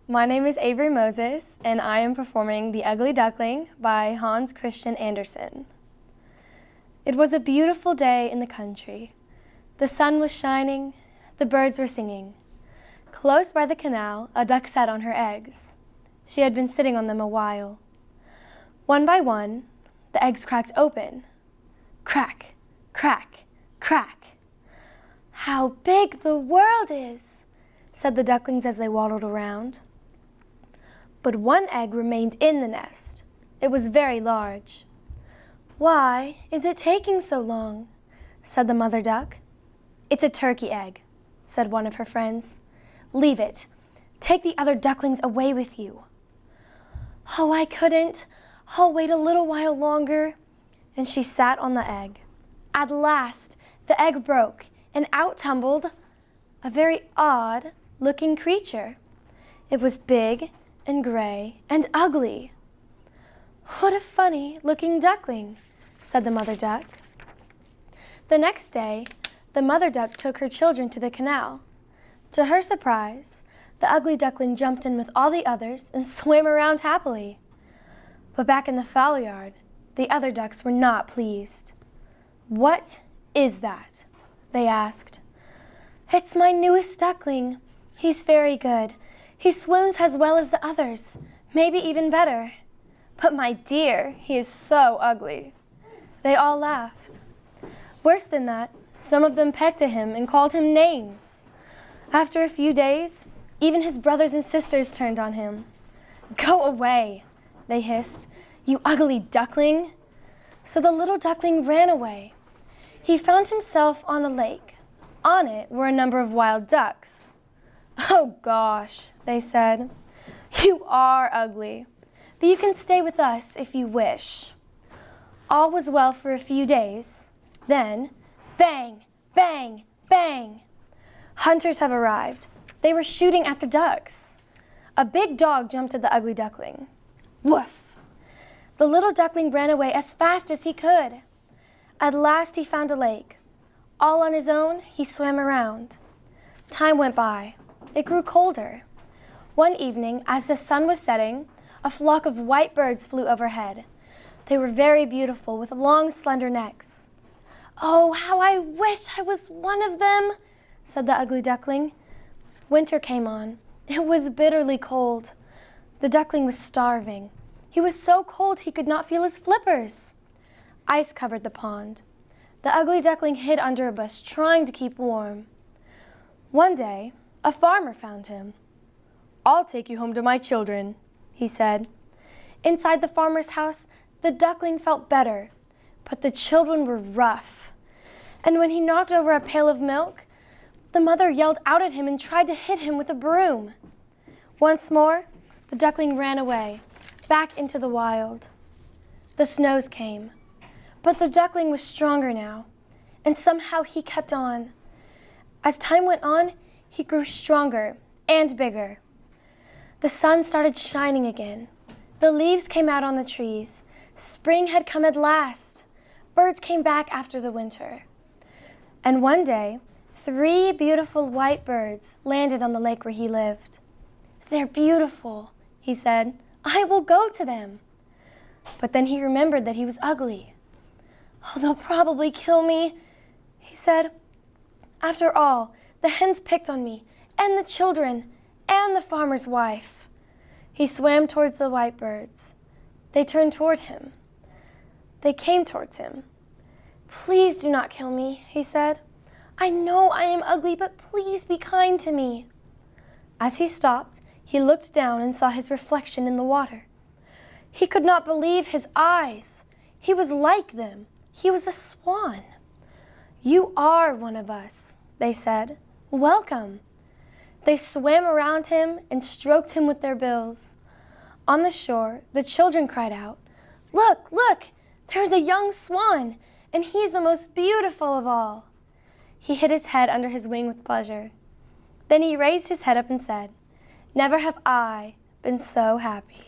My name is Avery Moses, and I am performing The Ugly Duckling by Hans Christian Andersen. It was a beautiful day in the country. The sun was shining, the birds were singing. Close by the canal, a duck sat on her eggs. She had been sitting on them a while. One by one, the eggs cracked open. Crack, crack, crack. "How big the world is," said the ducklings as they waddled around. But one egg remained in the nest. It was very large. "Why is it taking so long?" said the mother duck. "It's a turkey egg," said one of her friends. "Leave it. Take the other ducklings away with you." "Oh, I couldn't. I'll wait a little while longer." And she sat on the egg. At last, the egg broke, and out tumbled a very odd-looking creature. It was big and gray and ugly. "What a funny-looking duckling," said the mother duck. The next day, the mother duck took her children to the canal. To her surprise, the ugly duckling jumped in with all the others and swam around happily. But back in the fowl yard, the other ducks were not pleased. "What is that?" they asked. "It's my newest duckling. He's very good. He swims as well as the others, maybe even better. But my dear, he is so ugly." They all laughed. Worse than that, some of them pecked at him and called him names. After a few days, even his brothers and sisters turned on him. "Go away," they hissed, "you ugly duckling." So the little duckling ran away. He found himself on a lake. On it were a number of wild ducks. "Oh gosh," they said, "you are ugly, but you can stay with us if you wish." All was well for a few days. Then, bang, bang, bang. Hunters have arrived. They were shooting at the ducks. A big dog jumped at the ugly duckling. Woof! The little duckling ran away as fast as he could. At last he found a lake. All on his own, he swam around. Time went by. It grew colder. One evening, as the sun was setting, a flock of white birds flew overhead. They were very beautiful, with long, slender necks. "Oh, how I wish I was one of them," said the ugly duckling. Winter came on. It was bitterly cold. The duckling was starving. He was so cold he could not feel his flippers. Ice covered the pond. The ugly duckling hid under a bush, trying to keep warm. One day, a farmer found him. "I'll take you home to my children," he said. Inside the farmer's house, the duckling felt better, but the children were rough. And when he knocked over a pail of milk, the mother yelled out at him and tried to hit him with a broom. Once more, the duckling ran away, back into the wild. The snows came, but the duckling was stronger now, and somehow he kept on. As time went on, he grew stronger and bigger. The sun started shining again. The leaves came out on the trees. Spring had come at last. Birds came back after the winter. And one day, 3 beautiful white birds landed on the lake where he lived. "They're beautiful," he said. "I will go to them." But then he remembered that he was ugly. "Oh, they'll probably kill me," he said. "After all, the hens picked on me, and the children, and the farmer's wife." He swam towards the white birds. They turned toward him. They came towards him. "Please do not kill me," he said. "I know I am ugly, but please be kind to me." As he stopped, he looked down and saw his reflection in the water. He could not believe his eyes. He was like them. He was a swan. "You are one of us," they said. "Welcome." They swam around him and stroked him with their bills. On the shore, the children cried out, "Look, look, there's a young swan, and he's the most beautiful of all." He hid his head under his wing with pleasure. Then he raised his head up and said, "Never have I been so happy."